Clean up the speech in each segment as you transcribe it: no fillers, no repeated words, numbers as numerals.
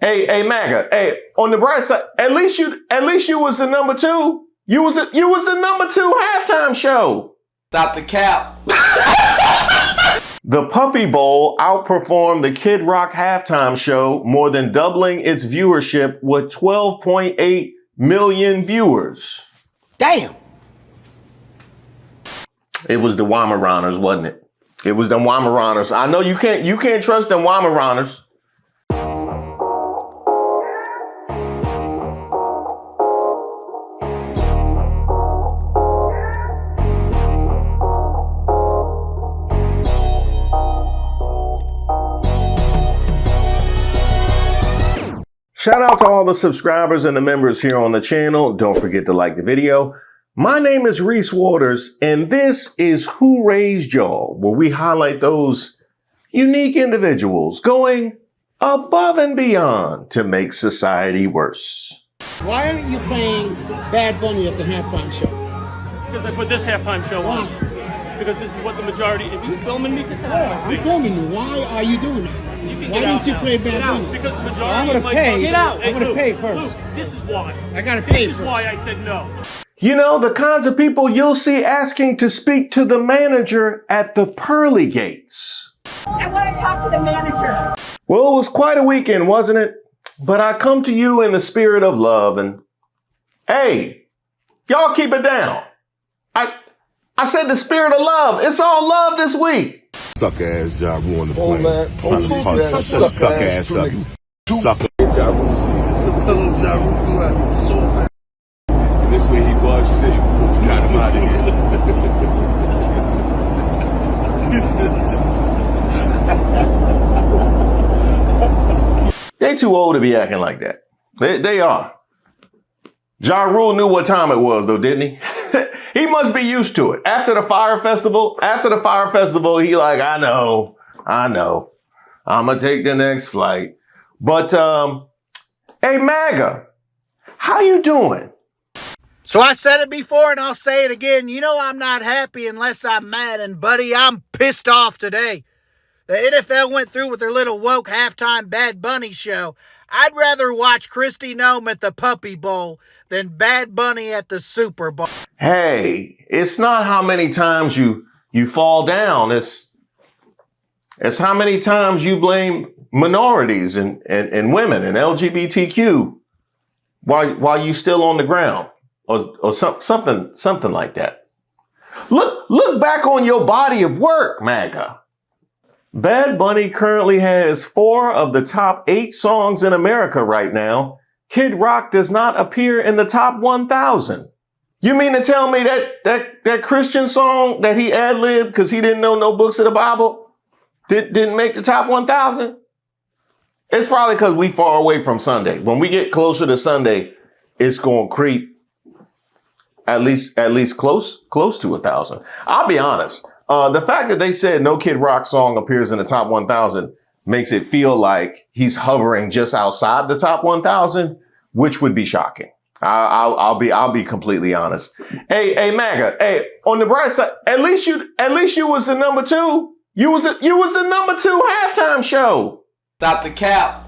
Hey, Maga. Hey, on the bright side, at least you was the number 2. You was the number 2 halftime show. Stop the cap. The Puppy Bowl outperformed the Kid Rock halftime show, more than doubling its viewership with 12.8 million viewers. Damn. It was the Weimaraners, wasn't it? It was the Weimaraners. I know you can't trust them Weimaraners. Shout out to all the subscribers and the members here on the channel. Don't forget to like the video. My name is Reese Waters, and this is Who Raised Y'all, where we highlight those unique individuals going above and beyond to make society worse. Why aren't you playing Bad Bunny at the halftime show? Because I put this halftime show on. Because this is what the majority. If you filming me, get that out of my face. I'm filming you. Why are you doing that? Why didn't you play Bad Bunny? Because the majority. I'm gonna pay. Get out. I'm gonna pay first. Luke, this is why. I gotta pay first. This is why I said no. You know, the kinds of people you'll see asking to speak to the manager at the pearly gates. I want to talk to the manager. Well, it was quite a weekend, wasn't it? But I come to you in the spirit of love and, hey, y'all keep it down. I said the spirit of love. It's all love this week. Suck ass Ja Rule on the plane. Man. Suck ass up. Suck Ja Rule. Still killing Ja Rule through that so fast. And this way he was sitting before we got him out of here. They too old to be acting like that. They are. Ja Rule knew what time it was, though, didn't he? He must be used to it. After the Fire Festival, he like, I know. I'm going to take the next flight. But, hey, Maga, how you doing? So I said it before and I'll say it again. You know I'm not happy unless I'm mad. And, buddy, I'm pissed off today. The NFL went through with their little woke halftime Bad Bunny show. I'd rather watch Kristi Noem at the Puppy Bowl than Bad Bunny at the Super Bowl. Hey, it's not how many times you fall down. It's how many times you blame minorities and women and LGBTQ while you still on the ground or something like that. Look back on your body of work, Maga. Bad Bunny currently has 4 of the top 8 songs in America right now. Kid Rock does not appear in the top 1,000. You mean to tell me that Christian song that he ad-libbed because he didn't know no books of the Bible didn't make the top 1,000? It's probably because we far away from Sunday. When we get closer to Sunday, it's going to creep at least close to 1,000. I'll be honest. The fact that they said no Kid Rock song appears in the top 1,000 makes it feel like he's hovering just outside the top 1,000, which would be shocking. I'll be completely honest. Hey, Maga. Hey, on the bright side, at least you was the number 2. You was the number 2 halftime show. Stop the cap.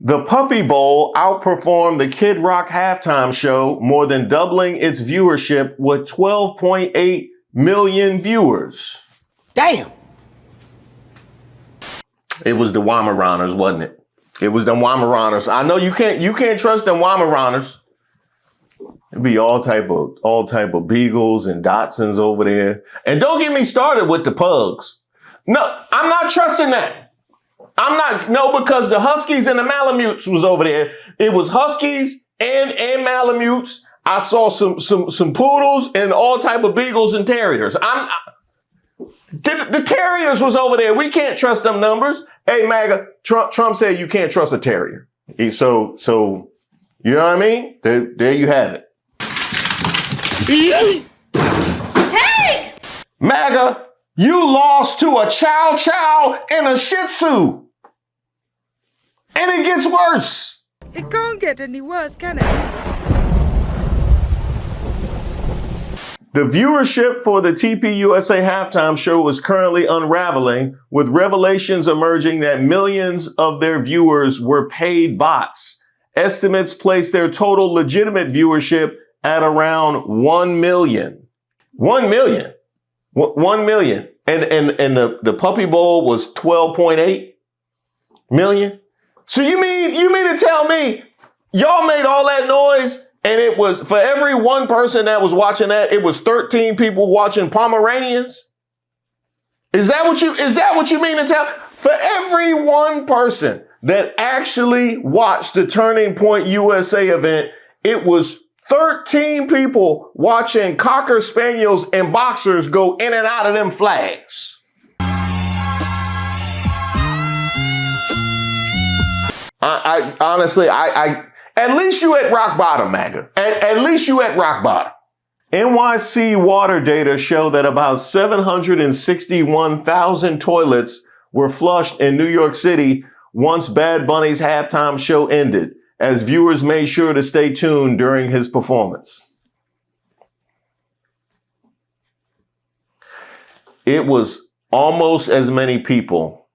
The Puppy Bowl outperformed the Kid Rock halftime show, more than doubling its viewership with 12.8 million viewers. Damn. It was the Weimaraners, wasn't it? It was the Weimaraners. I know you can't trust them Weimaraners. It'd be all type of Beagles and Dachshunds over there. And don't get me started with the pugs. No, I'm not trusting that. Because the Huskies and the Malamutes was over there. It was Huskies and Malamutes. I saw some poodles and all type of Beagles and Terriers. The Terriers was over there. We can't trust them numbers. Hey, Maga, Trump said you can't trust a Terrier. So you know what I mean? There you have it. Hey! Maga, you lost to a Chow Chow and a Shih Tzu. And it gets worse. It can't get any worse, can it? The viewership for the TPUSA halftime show is currently unraveling, with revelations emerging that millions of their viewers were paid bots. Estimates place their total legitimate viewership at around 1 million. 1 million. 1 million. And the Puppy Bowl was 12.8 million. So you mean to tell me y'all made all that noise and it was, for every one person that was watching that, it was 13 people watching Pomeranians? Is that what you mean to tell? For every one person that actually watched the Turning Point USA event, it was 13 people watching Cocker Spaniels and boxers go in and out of them flags. I honestly, at least you at rock bottom, Maga. At least you at rock bottom. NYC water data show that about 761,000 toilets were flushed in New York City once Bad Bunny's halftime show ended, as viewers made sure to stay tuned during his performance. It was almost as many people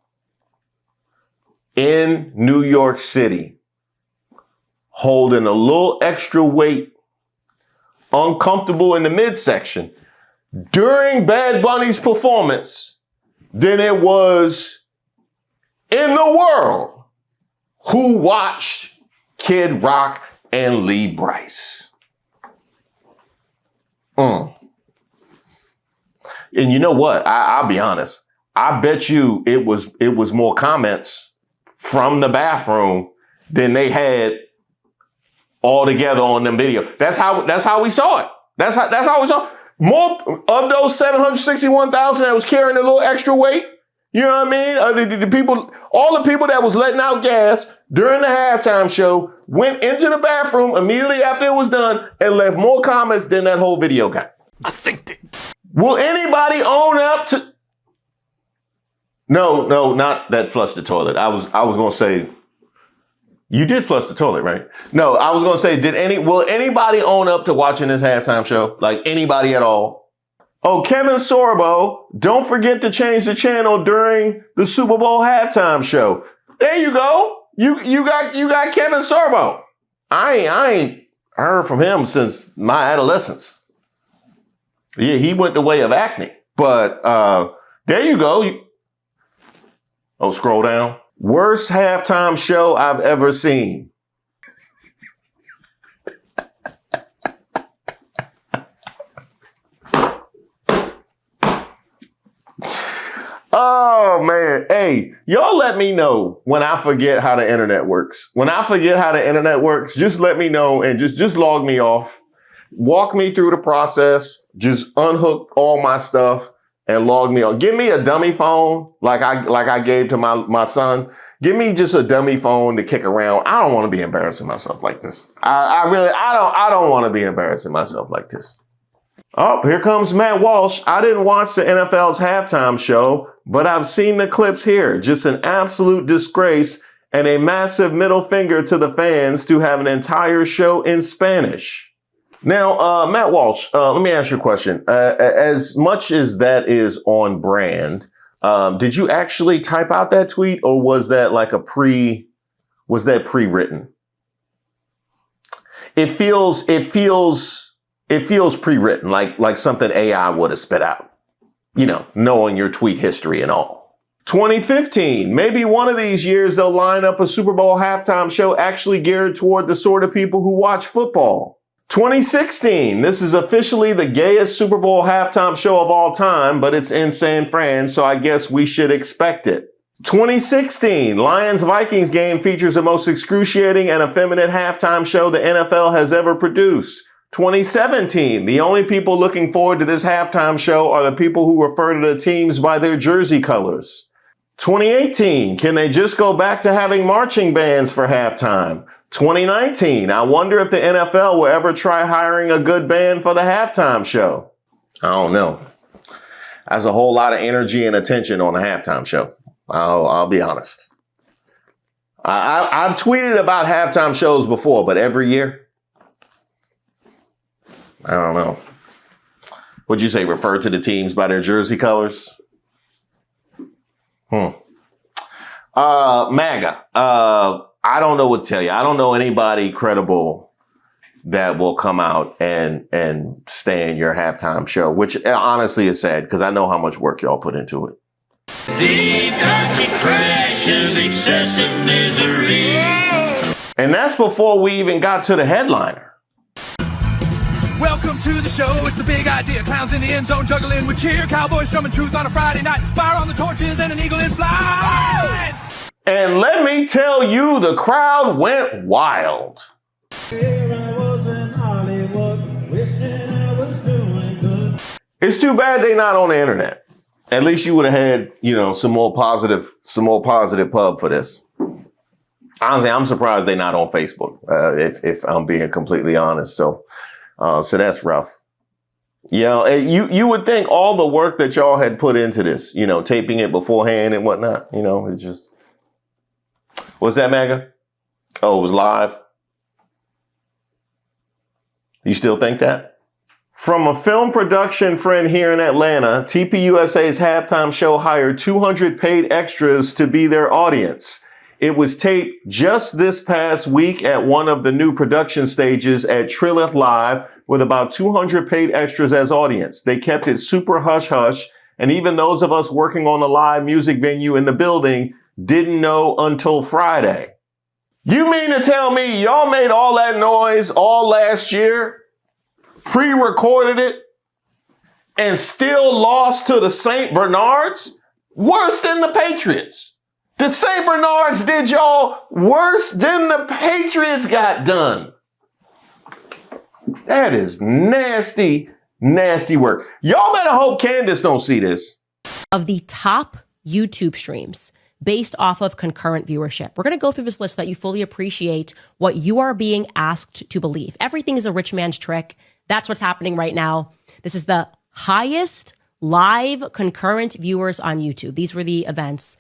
in New York City holding a little extra weight, uncomfortable in the midsection during Bad Bunny's performance than it was in the world who watched Kid Rock and Lee Brice. And you know what? I'll be honest. I bet you it was more comments from the bathroom than they had all together on them video. That's how we saw it. That's how we saw it. More of those 761,000 that was carrying a little extra weight. You know what I mean? The people, all the people that was letting out gas during the halftime show went into the bathroom immediately after it was done and left more comments than that whole video got. I think that. Will anybody own up to? No, not that flush the toilet. I was going to say, you did flush the toilet, right? No, I was going to say, will anybody own up to watching this halftime show? Like anybody at all? Oh, Kevin Sorbo, don't forget to change the channel during the Super Bowl halftime show. There you go. You got Kevin Sorbo. I ain't heard from him since my adolescence. Yeah, he went the way of acne. But there you go. Scroll down. Worst halftime show I've ever seen. Oh, man. Hey, y'all let me know when I forget how the internet works. When I forget how the internet works, just let me know and just log me off. Walk me through the process. Just unhook all my stuff and log me on. Give me a dummy phone like I gave to my son. Give me just a dummy phone to kick around. I don't want to be embarrassing myself like this. I don't want to be embarrassing myself like this. Oh, here comes Matt Walsh. I didn't watch the NFL's halftime show, but I've seen the clips here. Just an absolute disgrace and a massive middle finger to the fans to have an entire show in Spanish. Now, Matt Walsh, let me ask you a question. As much as that is on brand, did you actually type out that tweet, or was that like was that pre-written? It feels pre-written, like something AI would have spit out, you know, knowing your tweet history and all. 2015, maybe one of these years they'll line up a Super Bowl halftime show actually geared toward the sort of people who watch football. 2016, this is officially the gayest Super Bowl halftime show of all time, but it's in San Fran, so I guess we should expect it. 2016, Lions-Vikings game features the most excruciating and effeminate halftime show the NFL has ever produced. 2017, the only people looking forward to this halftime show are the people who refer to the teams by their jersey colors. 2018, can they just go back to having marching bands for halftime? 2019, I wonder if the NFL will ever try hiring a good band for the halftime show. I don't know. That's a whole lot of energy and attention on a halftime show. I'll be honest. I've tweeted about halftime shows before, but every year, I don't know. Would you say refer to the teams by their jersey colors? MAGA. I don't know what to tell you. I don't know anybody credible that will come out and stay in your halftime show, which honestly is sad because I know how much work y'all put into it. Deep dirty crash of excessive misery. And that's before we even got to the headliner. Welcome to the show, it's the big idea. Clowns in the end zone juggling with cheer. Cowboys drumming truth on a Friday night. Fire on the torches and an eagle in flight. And let me tell you, the crowd went wild. It's too bad they not on the internet. At least you would have had, some more positive pub for this. Honestly, I'm surprised they not on Facebook, if I'm being completely honest. So that's rough. You would think all the work that y'all had put into this, taping it beforehand and whatnot, it's just. What's that, Maga? Oh, it was live? You still think that? From a film production friend here in Atlanta, TPUSA's halftime show hired 200 paid extras to be their audience. It was taped just this past week at one of the new production stages at Trillith Live with about 200 paid extras as audience. They kept it super hush-hush, and even those of us working on the live music venue in the building didn't know until Friday. You mean to tell me y'all made all that noise all last year, pre-recorded it, and still lost to the St. Bernards? Worse than the Patriots. The St. Bernards did y'all worse than the Patriots got done. That is nasty, nasty work. Y'all better hope Candace don't see this. Of the top YouTube streams based off of concurrent viewership. We're going to go through this list so that you fully appreciate what you are being asked to believe. Everything is a rich man's trick. That's what's happening right now. This is the highest live concurrent viewers on YouTube. These were the events.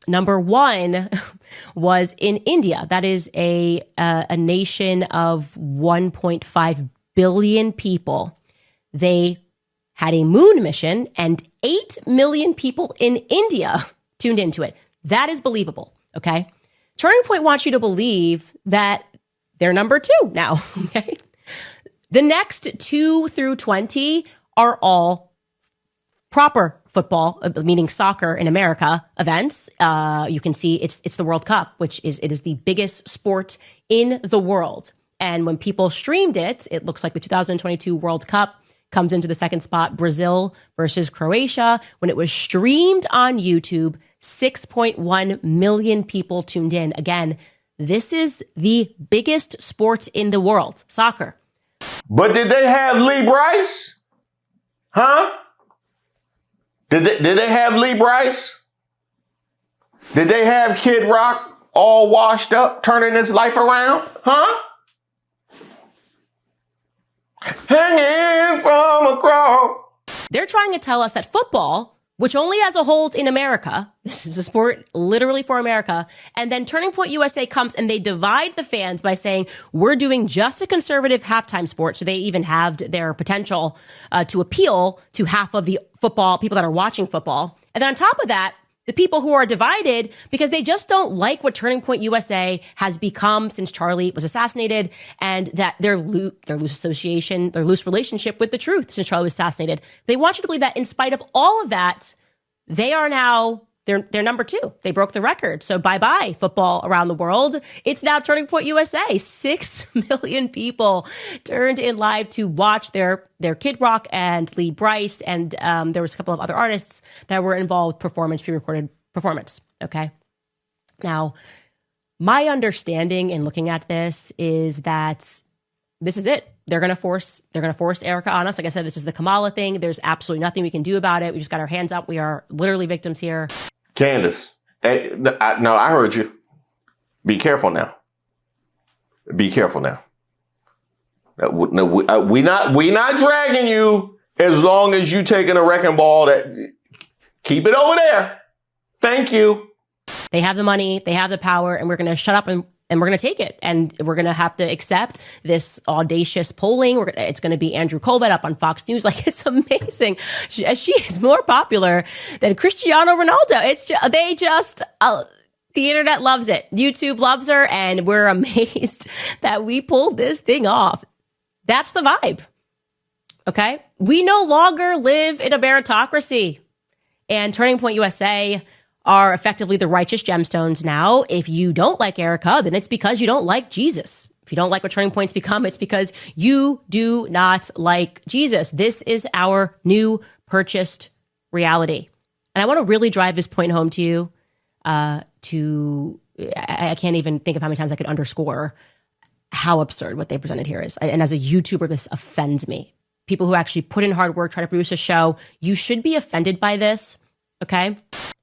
Number one was in India. That is a nation of 1.5 billion people. They had a moon mission and 8 million people in India tuned into it. That is believable, okay? Turning Point wants you to believe that they're number 2 now, okay? The next 2 through 20 are all proper football, meaning soccer in America events. You can see it's the World Cup, it is the biggest sport in the world. And when people streamed it, it looks like the 2022 World Cup comes into the second spot, Brazil versus Croatia. When it was streamed on YouTube, 6.1 million people tuned in. Again, this is the biggest sport in the world, soccer. But did they have Lee Bryce? Huh? Did they have Lee Bryce? Did they have Kid Rock all washed up, turning his life around? Huh? Hanging from a cross. They're trying to tell us that football, which only has a hold in America, this is a sport literally for America, and then Turning Point USA comes and they divide the fans by saying, we're doing just a conservative halftime sport, so they even halved their potential to appeal to half of the football, people that are watching football. And then on top of that, the people who are divided because they just don't like what Turning Point USA has become since Charlie was assassinated, and that their loose relationship with the truth since Charlie was assassinated. They want you to believe that in spite of all of that, they are now, they're number 2. They broke the record. So bye-bye football around the world. It's now Turning Point USA. 6 million people turned in live to watch their Kid Rock and Lee Bryce. And there was a couple of other artists that were involved, pre-recorded performance. Okay. Now, my understanding in looking at this is that this is it. They're going to force Erika on us. Like I said, this is the Kamala thing. There's absolutely nothing we can do about it. We just got our hands up. We are literally victims here. Candace, I heard you. Be careful now. Be careful now. We not dragging you as long as you taking a wrecking ball. That keep it over there. Thank you. They have the money. They have the power, and we're going to shut up and and we're going to take it. And we're going to have to accept this audacious polling. It's going to be Andrew Colbert up on Fox News. Like, it's amazing. She is more popular than Cristiano Ronaldo. The internet loves it. YouTube loves her, and we're amazed that we pulled this thing off. That's the vibe. Okay? We no longer live in a meritocracy. And Turning Point USA are effectively the righteous gemstones now. If you don't like Erika, then it's because you don't like Jesus. If you don't like what Turning Point's become, it's because you do not like Jesus. This is our new purchased reality. And I want to really drive this point home to you. I can't even think of how many times I could underscore how absurd what they presented here is. And as a YouTuber, this offends me. People who actually put in hard work, try to produce a show, you should be offended by this. Okay?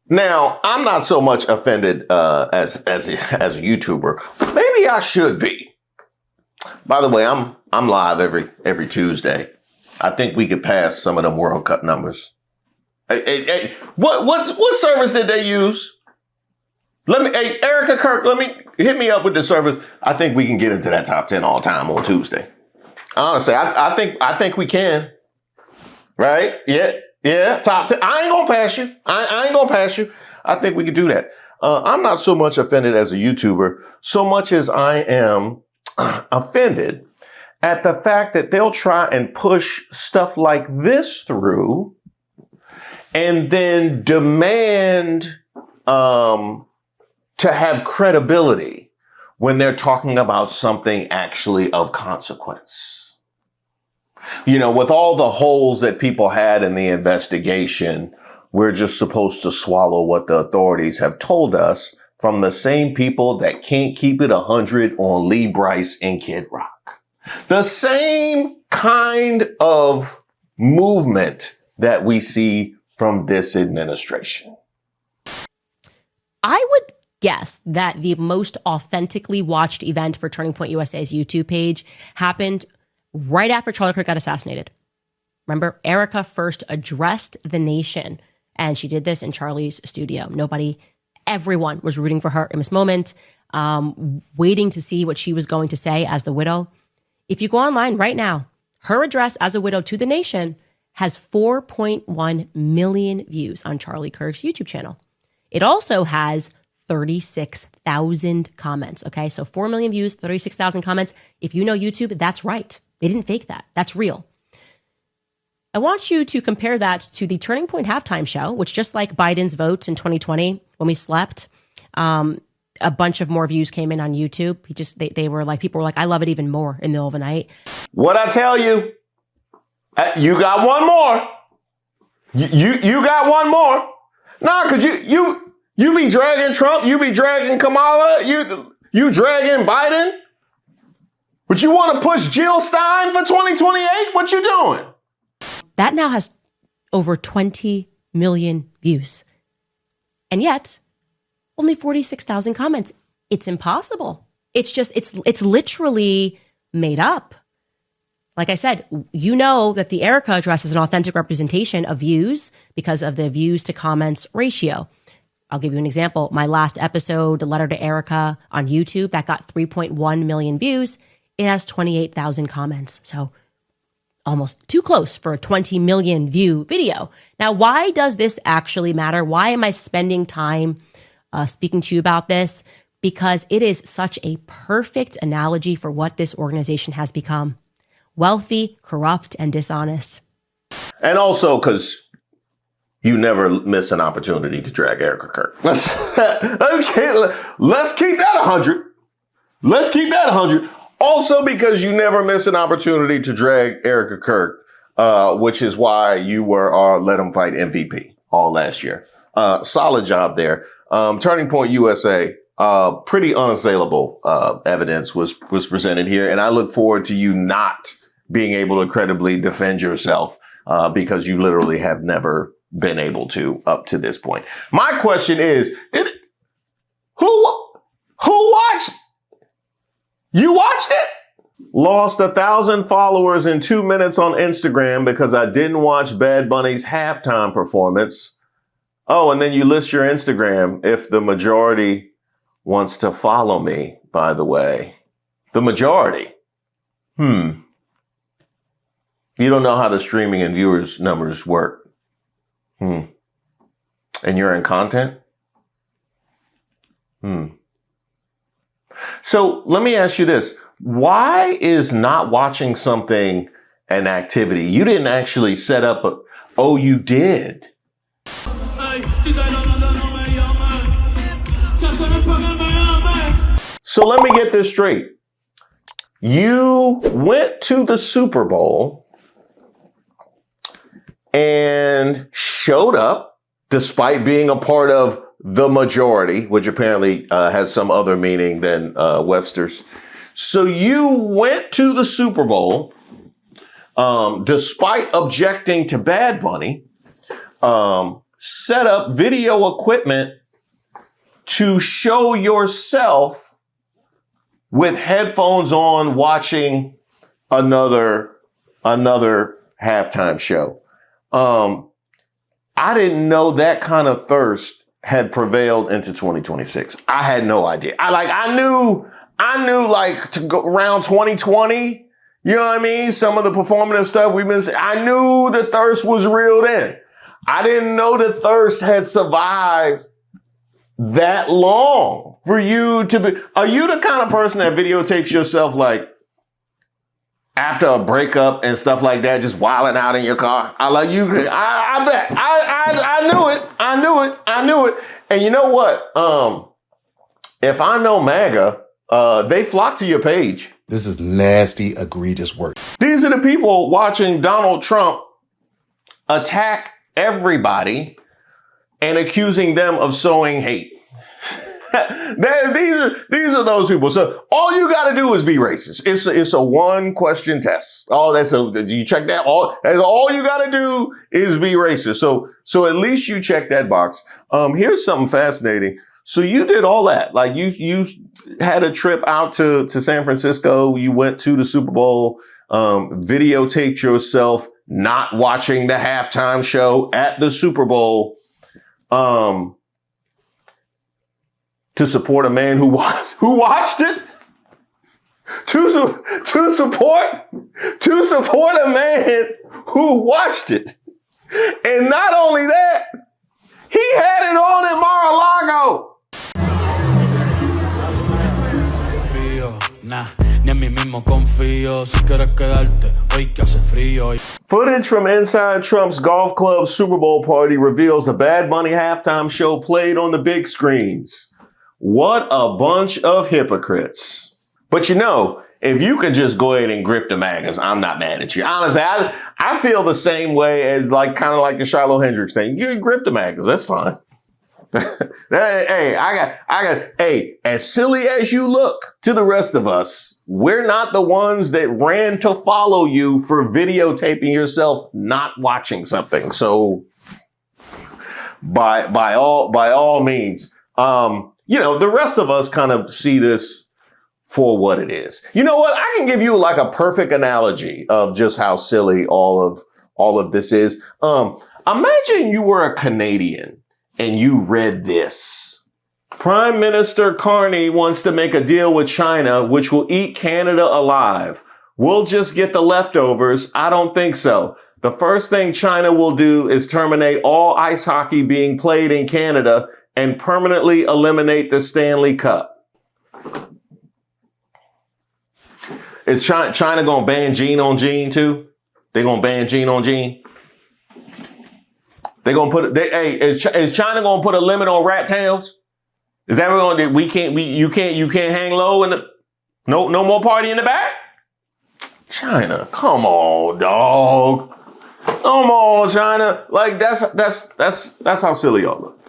Now, I'm not so much offended as a YouTuber. Maybe I should be. By the way, I'm live every Tuesday. I think we could pass some of them World Cup numbers. What service did they use? Erika Kirk, hit me up with the service. I think we can get into that top 10 all time on Tuesday. Honestly, I think we can. Right? Yeah. Top 10. I ain't gonna pass you. I ain't gonna pass you. I think we can do that. I'm not so much offended as a YouTuber, so much as I am offended at the fact that they'll try and push stuff like this through and then demand to have credibility when they're talking about something actually of consequence. You know, with all the holes that people had in the investigation, we're just supposed to swallow what the authorities have told us from the same people that can't keep it 100 on Lee Brice and Kid Rock. The same kind of movement that we see from this administration. I would guess that the most authentically watched event for Turning Point USA's YouTube page happened right after Charlie Kirk got assassinated. Remember, Erika first addressed the nation, and she did this in Charlie's studio. Everyone was rooting for her in this moment, waiting to see what she was going to say as the widow. If you go online right now, her address as a widow to the nation has 4.1 million views on Charlie Kirk's YouTube channel. It also has 36,000 comments. Okay, so 4 million views, 36,000 comments. If you know YouTube, that's right. They didn't fake that. That's real. I want you to compare that to the Turning Point halftime show, which, just like Biden's votes in 2020 when we slept, a bunch of more views came in on YouTube. They were like, people were like, I love it even more in the middle of the night. What I tell you, you got one more. You got one more. Nah, cause you be dragging Trump, you be dragging Kamala, you dragging Biden. But you want to push Jill Stein for 2028? What you doing? That now has over 20 million views. And yet, only 46,000 comments. It's impossible. It's literally made up. Like I said, you know that the Erika address is an authentic representation of views because of the views to comments ratio. I'll give you an example. My last episode, The Letter to Erika on YouTube, that got 3.1 million views. It has 28,000 comments. So almost too close for a 20 million view video. Now, why does this actually matter? Why am I spending time speaking to you about this? Because it is such a perfect analogy for what this organization has become. Wealthy, corrupt, and dishonest. And also because you never miss an opportunity to drag Erika Kirk. Let's keep that 100. Let's keep that 100. Also because you never miss an opportunity to drag Erika Kirk, which is why you were our Let 'Em Fight MVP all last year. Solid job there. Turning Point USA, pretty unassailable evidence was presented here. And I look forward to you not being able to credibly defend yourself because you literally have never been able to up to this point. My question is, who watched? You watched it? Lost 1,000 followers in 2 minutes on Instagram because I didn't watch Bad Bunny's halftime performance. Oh, and then you list your Instagram if the majority wants to follow me. by the way. The majority. You don't know how the streaming and viewers numbers work. And you're in content? So let me ask you this. Why is not watching something an activity? You didn't actually set up a, oh, you did. So let me get this straight. You went to the Super Bowl and showed up despite being a part of the majority, which apparently has some other meaning than Webster's. So you went to the Super Bowl despite objecting to Bad Bunny, set up video equipment to show yourself with headphones on watching another halftime show. I didn't know that kind of thirst had prevailed into 2026. I had no idea. I knew like to go around 2020, you know what I mean? Some of the performative stuff we've been saying, I knew the thirst was real then. I didn't know the thirst had survived that long for you to be. Are you the kind of person that videotapes yourself like after a breakup and stuff like that, just wilding out in your car? I bet. I knew it. And you know what? If I know Maga, they flock to your page. This is nasty, egregious work. These are the people watching Donald Trump attack everybody and accusing them of sowing hate. These are those people. So all you got to do is be racist. It's a one question test. You check that. All you got to do is be racist. So at least you check that box. Here's something fascinating. So you did all that. Like you had a trip out to San Francisco. You went to the Super Bowl, videotaped yourself not watching the halftime show at the Super Bowl, to support a man who watched it, to support a man who watched it. And not only that, he had it on at Mar A Lago. Footage from inside Trump's golf club Super Bowl party reveals the Bad Bunny halftime show played on the big screens. What a bunch of hypocrites. But you know, if you can just go ahead and grip the Magas, I'm not mad at you. Honestly, I feel the same way as kind of like the Shiloh Hendrix thing. You can grip the Magas, that's fine. Hey, as silly as you look to the rest of us, we're not the ones that ran to follow you for videotaping yourself not watching something. So by all means, the rest of us kind of see this for what it is. You know what? I can give you like a perfect analogy of just how silly all of this is. Imagine you were a Canadian and you read this. Prime Minister Carney wants to make a deal with China, which will eat Canada alive. We'll just get the leftovers. I don't think so. The first thing China will do is terminate all ice hockey being played in Canada and permanently eliminate the Stanley Cup. Is China going to ban Gene on Gene too? They going to ban Gene on Gene? They going to put is China going to put a limit on rat tails? Is that what we're going to do? You can't hang low and no more party in the back? China, come on, dog. Come on, China. Like that's how silly y'all look.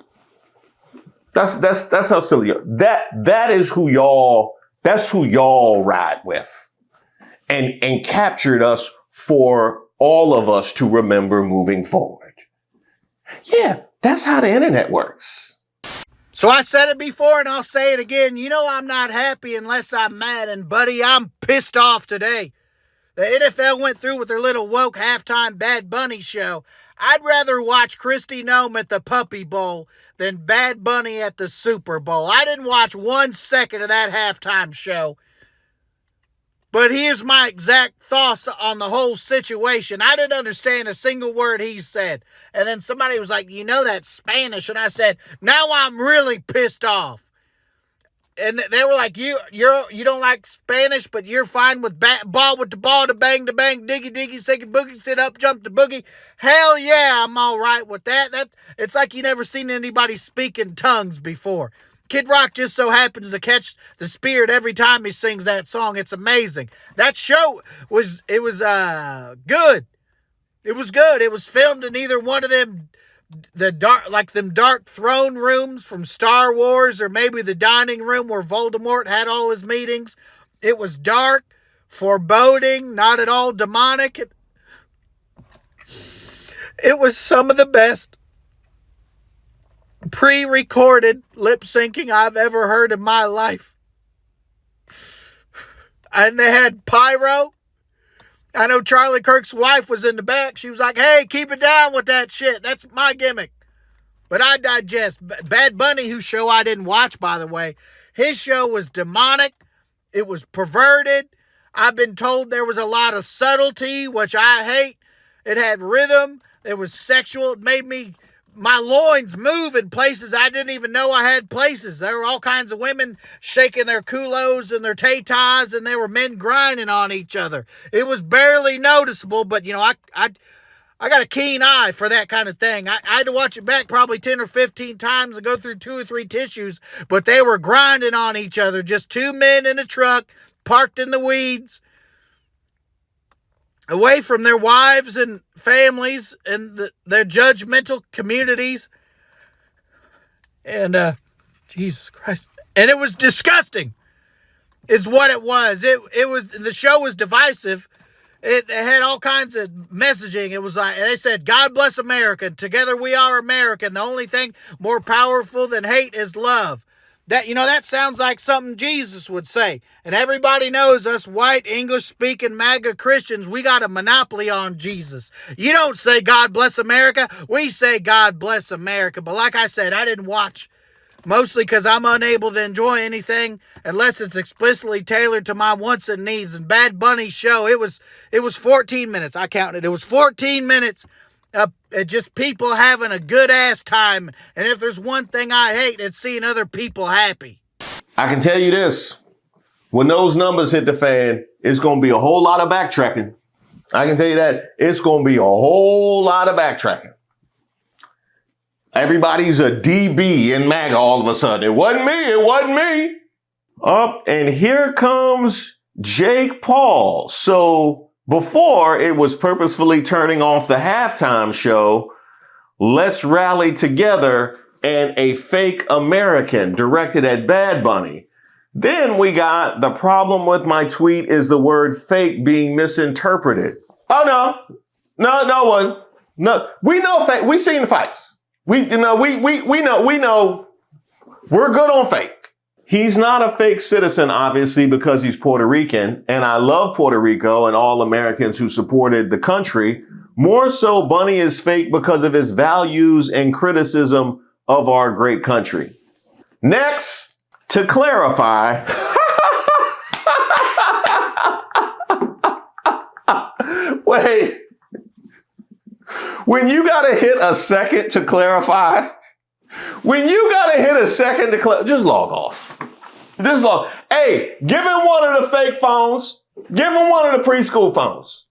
That's how silly y'all. That is who y'all ride with. And captured us for all of us to remember moving forward. Yeah, that's how the internet works. So I said it before and I'll say it again. You know I'm not happy unless I'm mad. And buddy, I'm pissed off today. The NFL went through with their little woke halftime Bad Bunny show. I'd rather watch Kristi Noem at the Puppy Bowl than Bad Bunny at the Super Bowl. I didn't watch 1 second of that halftime show. But here's my exact thoughts on the whole situation. I didn't understand a single word he said. And then somebody was like, you know that's Spanish. And I said, now I'm really pissed off. And they were like, you don't like Spanish, but you're fine with ball with the ball, to bang, diggy, diggy, second boogie, sit up, jump the boogie. Hell yeah, I'm all right with that. It's like you never seen anybody speak in tongues before. Kid Rock just so happens to catch the spirit every time he sings that song. It's amazing. That show was good. It was good. It was filmed in either one of them, them dark throne rooms from Star Wars, or maybe the dining room where Voldemort had all his meetings. It was dark, foreboding, not at all demonic. It was some of the best pre-recorded lip syncing I've ever heard in my life. And they had pyro. I know Charlie Kirk's wife was in the back. She was like, hey, keep it down with that shit. That's my gimmick. But I digest. Bad Bunny, whose show I didn't watch, by the way, his show was demonic. It was perverted. I've been told there was a lot of subtlety, which I hate. It had rhythm. It was sexual. It made my loins move in places I didn't even know I had places. There were all kinds of women shaking their culos and their tatas, and there were men grinding on each other. It was barely noticeable, but I got a keen eye for that kind of thing. I had to watch it back probably 10 or 15 times and go through 2 or 3 tissues, but they were grinding on each other. Just 2 men in a truck parked in the weeds, away from their wives and families and their judgmental communities. And, Jesus Christ. And it was disgusting, is what it was. The show was divisive. It had all kinds of messaging. It was like, they said, God bless America. Together we are American. The only thing more powerful than hate is love. That sounds like something Jesus would say. And everybody knows us white, English-speaking MAGA Christians, we got a monopoly on Jesus. You don't say God bless America. We say God bless America. But like I said, I didn't watch, mostly because I'm unable to enjoy anything unless it's explicitly tailored to my wants and needs. And Bad Bunny's show, it was 14 minutes. I counted. It was 14 minutes. Just people having a good ass time. And if there's one thing I hate, it's seeing other people happy. I can tell you this. When those numbers hit the fan, it's going to be a whole lot of backtracking. I can tell you that. It's going to be a whole lot of backtracking. Everybody's a DB in MAGA all of a sudden. It wasn't me. Up, and here comes Jake Paul. So before, it was purposefully turning off the halftime show, Let's Rally Together, and a fake American directed at Bad Bunny. Then we got the problem with my tweet is the word fake being misinterpreted. Oh, no one. No, we know fake. We seen the fights. We know. We're good on fake. He's not a fake citizen, obviously, because he's Puerto Rican, and I love Puerto Rico and all Americans who supported the country. More so, Bunny is fake because of his values and criticism of our great country. Next, to clarify, wait, when you gotta hit a second to clarify, just log off. Hey, give him one of the fake phones. Give him one of the preschool phones.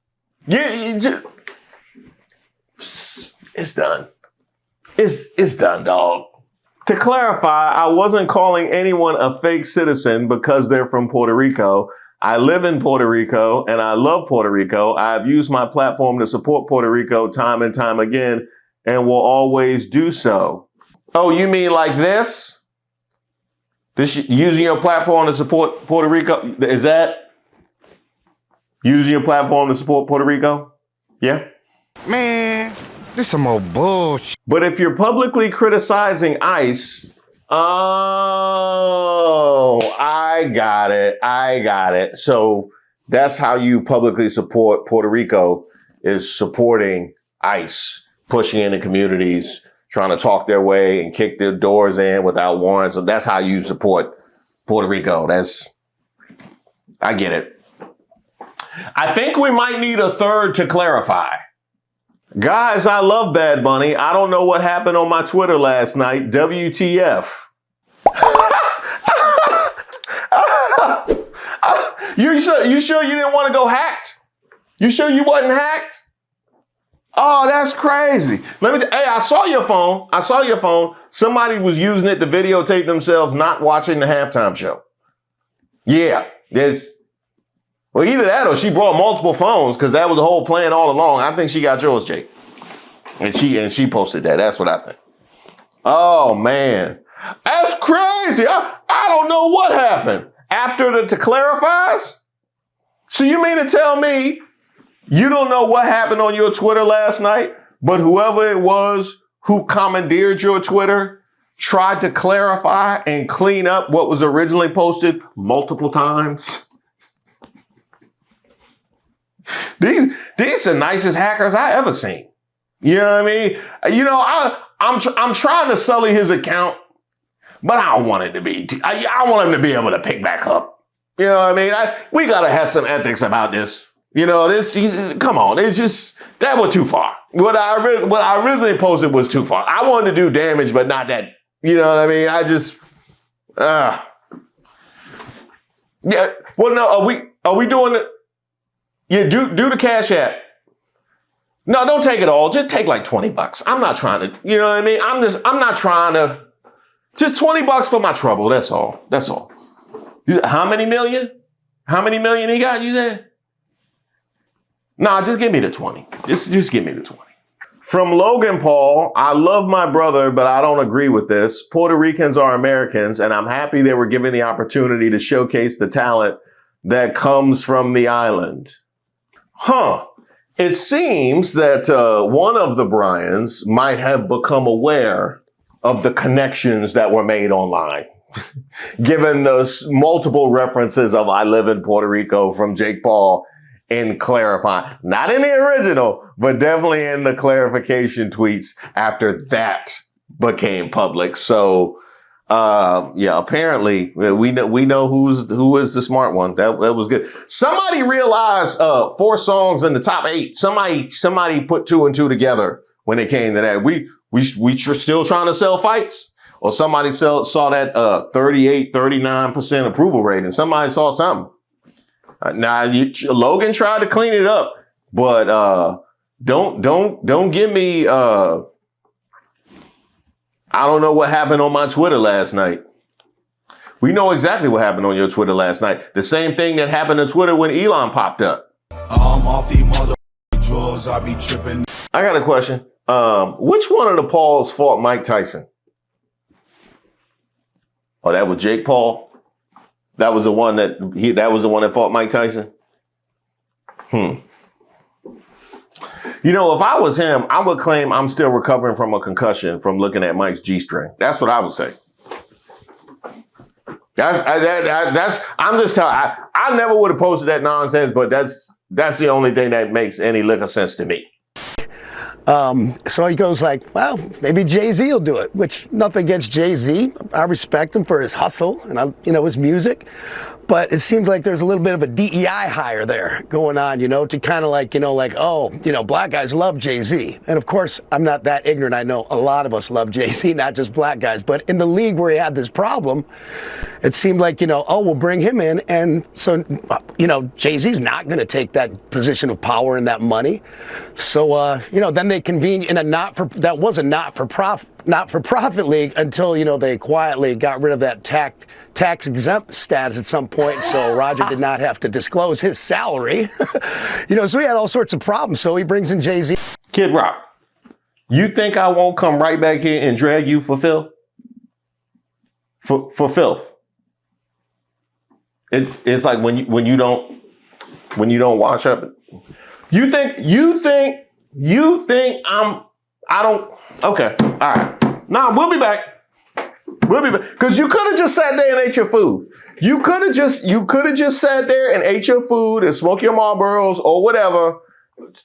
It's done. It's done, dog. To clarify, I wasn't calling anyone a fake citizen because they're from Puerto Rico. I live in Puerto Rico and I love Puerto Rico. I've used my platform to support Puerto Rico time and time again and will always do so. Oh, you mean like this? Using your platform to support Puerto Rico? Is that using your platform to support Puerto Rico? Yeah? Man, this some old bullshit. But if you're publicly criticizing ICE, oh, I got it. So that's how you publicly support Puerto Rico, is supporting ICE. pushing into communities, trying to talk their way and kick their doors in without warrants. So that's how you support Puerto Rico. I get it. I think we might need a third to clarify. Guys, I love Bad Bunny. I don't know what happened on my Twitter last night. WTF. You sure you didn't want to go hacked? You sure you wasn't hacked? Oh, that's crazy. Hey, I saw your phone. Somebody was using it to videotape themselves not watching the halftime show. Yeah, well, either that or she brought multiple phones because that was the whole plan all along. I think she got yours, Jake. And she posted that. That's what I think. Oh, man. That's crazy. I don't know what happened. After the to clarifies? So you mean to tell me you don't know what happened on your Twitter last night, but whoever it was who commandeered your Twitter tried to clarify and clean up what was originally posted multiple times? These are the nicest hackers I ever seen. You know what I mean? You know, I'm trying to sully his account, but I don't want it to be. I want him to be able to pick back up. You know what I mean? We gotta have some ethics about this. You know, come on. It's just, that was too far. What I originally posted was too far. I wanted to do damage, but not that. You know what I mean? Yeah. Well, no, are we doing it? Yeah, do the Cash App. No, don't take it all. Just take like $20. I'm not trying to, you know what I mean? I'm not trying to, just $20 for my trouble. That's all. How many million? How many million he got, you said? Nah, just give me the 20. Just give me the 20. From Logan Paul, I love my brother, but I don't agree with this. Puerto Ricans are Americans, and I'm happy they were given the opportunity to showcase the talent that comes from the island. It seems that one of the Bryans might have become aware of the connections that were made online, given those multiple references of I live in Puerto Rico from Jake Paul in clarifying, not in the original, but definitely in the clarification tweets after that became public. So, apparently we know who is the smart one. That was good. Somebody realized 4 songs in the top 8. Somebody put 2 and 2 together when it came to that. We still trying to sell fights, or somebody saw that 39% approval rate, and somebody saw something. Now Logan tried to clean it up, but don't give me I don't know what happened on my Twitter last night. We know exactly what happened on your Twitter last night. The same thing that happened on Twitter when Elon popped up. I'm off the mother drawers, I be tripping. I got a question. Which one of the Pauls fought Mike Tyson? Oh, that was Jake Paul? That was the one that fought Mike Tyson? You know, if I was him, I would claim I'm still recovering from a concussion from looking at Mike's G-string. That's what I would say. I'm just telling. I never would have posted that nonsense, but that's the only thing that makes any lick of sense to me. So he goes like, well, maybe Jay-Z will do it, which nothing against Jay-Z. I respect him for his hustle and, his music. But it seems like there's a little bit of a DEI hire there going on, to kind of like, black guys love Jay-Z. And of course, I'm not that ignorant. I know a lot of us love Jay-Z, not just black guys. But in the league where he had this problem, it seemed like, we'll bring him in. And so, Jay-Z's not going to take that position of power and that money. So, then they convened in a not-for-profit league until, they quietly got rid of that tax exempt status at some point, so Roger did not have to disclose his salary. So he had all sorts of problems. So he brings in Jay-Z. Kid Rock, you think I won't come right back here and drag you for filth? For filth. It's like when you don't wash up. You think I don't. Okay, all right. Nah, we'll be back. Because you could have just sat there and ate your food. You could have just sat there and ate your food and smoked your Marlboros or whatever,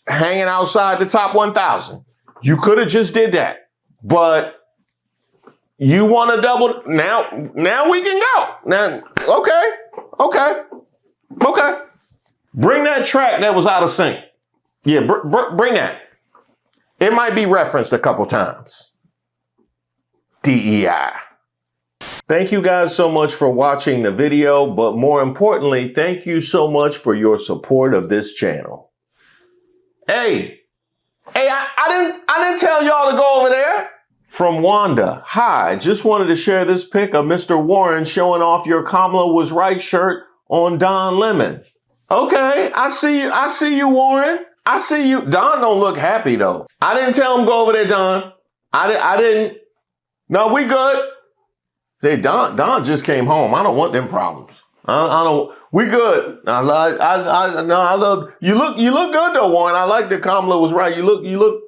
hanging outside the top 1,000. You could have just did that. But you want to double now we can go. Now, okay. Bring that track that was out of sync. Yeah, bring that. It might be referenced a couple times. DEI. Thank you guys so much for watching the video, but more importantly, thank you so much for your support of this channel. Hey, I didn't tell y'all to go over there. From Wanda, hi, just wanted to share this pic of Mr. Warren showing off your Kamala was right shirt on Don Lemon. Okay, I see you, Warren. I see you. Don don't look happy though. I didn't tell him go over there, Don. I didn't. No, we good. Hey, Don just came home. I don't want them problems. I don't. We good. I love. You look good though, Warren. I like that Kamala was right. You look.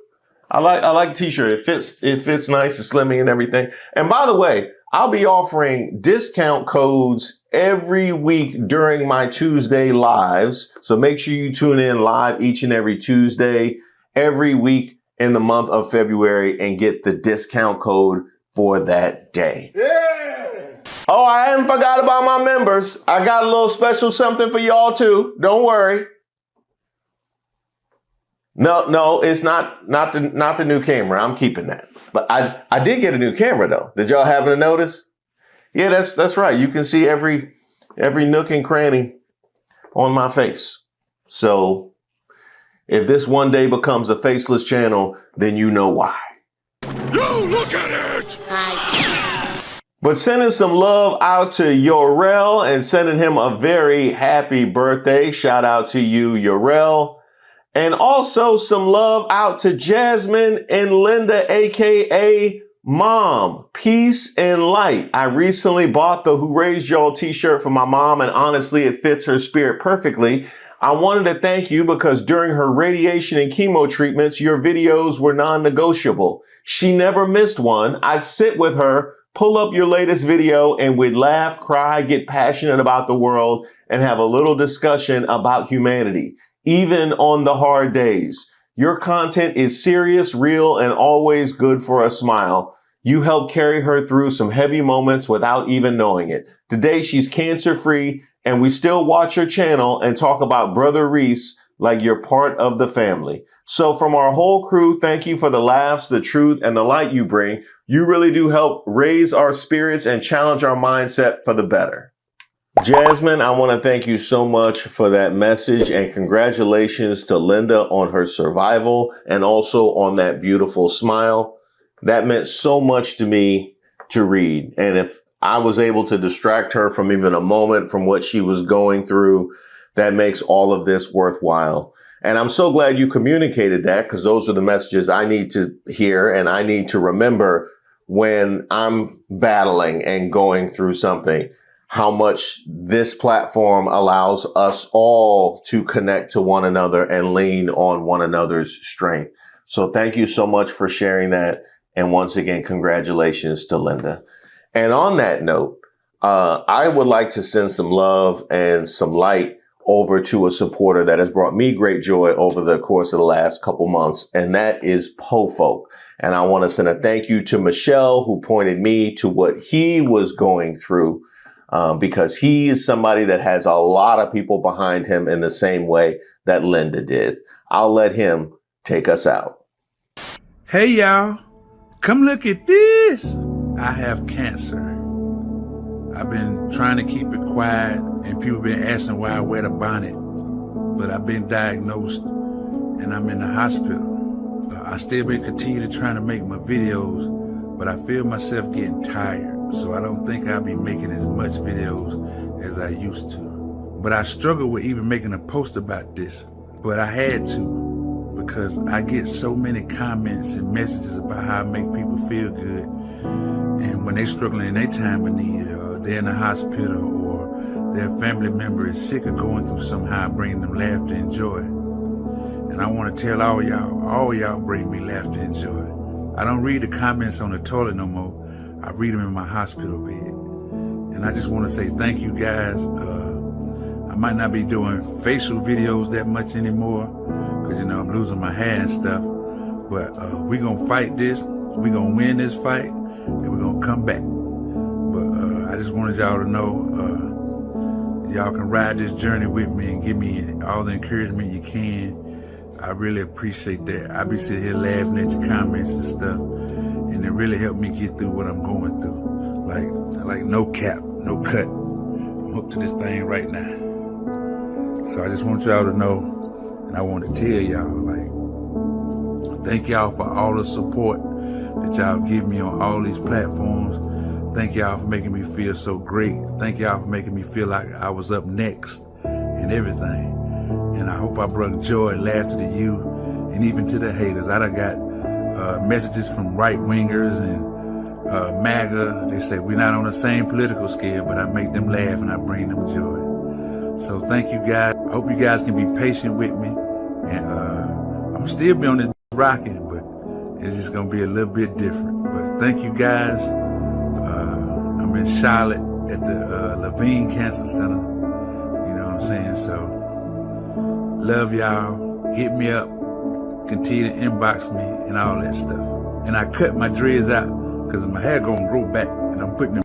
I like t-shirt. It fits nice and slimming and everything. And by the way, I'll be offering discount codes every week during my Tuesday lives. So make sure you tune in live each and every Tuesday, every week in the month of February and get the discount code for that day. Yeah. Oh, I haven't forgot about my members. I got a little special something for y'all too. Don't worry. No, it's not the new camera. I'm keeping that. But I did get a new camera though. Did y'all happen to notice? Yeah, that's right. You can see every nook and cranny on my face. So if this one day becomes a faceless channel, then you know why. Yo, look at it! But sending some love out to Yorel and sending him a very happy birthday. Shout out to you, Yorel. And also some love out to Jasmine and Linda, aka Mom. Peace and light. I recently bought the Who Raised Y'all t-shirt for my mom, and honestly, it fits her spirit perfectly. I wanted to thank you because during her radiation and chemo treatments, your videos were non-negotiable. She never missed one. I'd sit with her, pull up your latest video, and we'd laugh, cry, get passionate about the world, and have a little discussion about humanity. Even on the hard days. Your content is serious, real, and always good for a smile. You help carry her through some heavy moments without even knowing it. Today, she's cancer-free, and we still watch your channel and talk about Brother Reese like you're part of the family. So from our whole crew, thank you for the laughs, the truth, and the light you bring. You really do help raise our spirits and challenge our mindset for the better. Jasmine, I want to thank you so much for that message, and congratulations to Linda on her survival and also on that beautiful smile. That meant so much to me to read. And if I was able to distract her from even a moment from what she was going through, that makes all of this worthwhile. And I'm so glad you communicated that, because those are the messages I need to hear and I need to remember when I'm battling and going through something. How much this platform allows us all to connect to one another and lean on one another's strength. So thank you so much for sharing that. And once again, congratulations to Linda. And on that note, I would like to send some love and some light over to a supporter that has brought me great joy over the course of the last couple months, and that is PoFolk. And I want to send a thank you to Michelle, who pointed me to what he was going through. Because he is somebody that has a lot of people behind him in the same way that Linda did. I'll let him take us out. Hey, y'all. Come look at this. I have cancer. I've been trying to keep it quiet, and people been asking why I wear the bonnet. But I've been diagnosed, and I'm in the hospital. I still been continuing to trying to make my videos, but I feel myself getting tired. So I don't think I'll be making as much videos as I used to. But I struggle with even making a post about this. But I had to, because I get so many comments and messages about how I make people feel good. And when they're struggling in their time of need, or they're in the hospital, or their family member is sick or going through somehow, bringing them laughter and joy. And I want to tell all y'all bring me laughter and joy. I don't read the comments on the toilet no more. I read them in my hospital bed. And I just want to say thank you guys. I might not be doing facial videos that much anymore because, I'm losing my hair and stuff. But we gonna fight this. We gonna win this fight, and we gonna come back. But I just wanted y'all to know, y'all can ride this journey with me and give me all the encouragement you can. I really appreciate that. I be sitting here laughing at your comments and stuff, and it really helped me get through what I'm going through. Like no cap, no cut. I'm hooked to this thing right now. So I just want y'all to know, and I want to tell y'all, like, thank y'all for all the support that y'all give me on all these platforms. Thank y'all for making me feel so great. Thank y'all for making me feel like I was up next and everything. And I hope I brought joy and laughter to you and even to the haters. I done got messages from right-wingers and Maga. They say we're not on the same political scale, but I make them laugh and I bring them joy. So thank you guys. I hope you guys can be patient with me. And I'm still be on this rocking, but it's just going to be a little bit different. But thank you guys. I'm in Charlotte at the Levine Cancer Center. You know what I'm saying? So love y'all. Hit me up. Continue to inbox me and all that stuff. And I cut my dreads out because my hair gonna grow back, and I'm putting them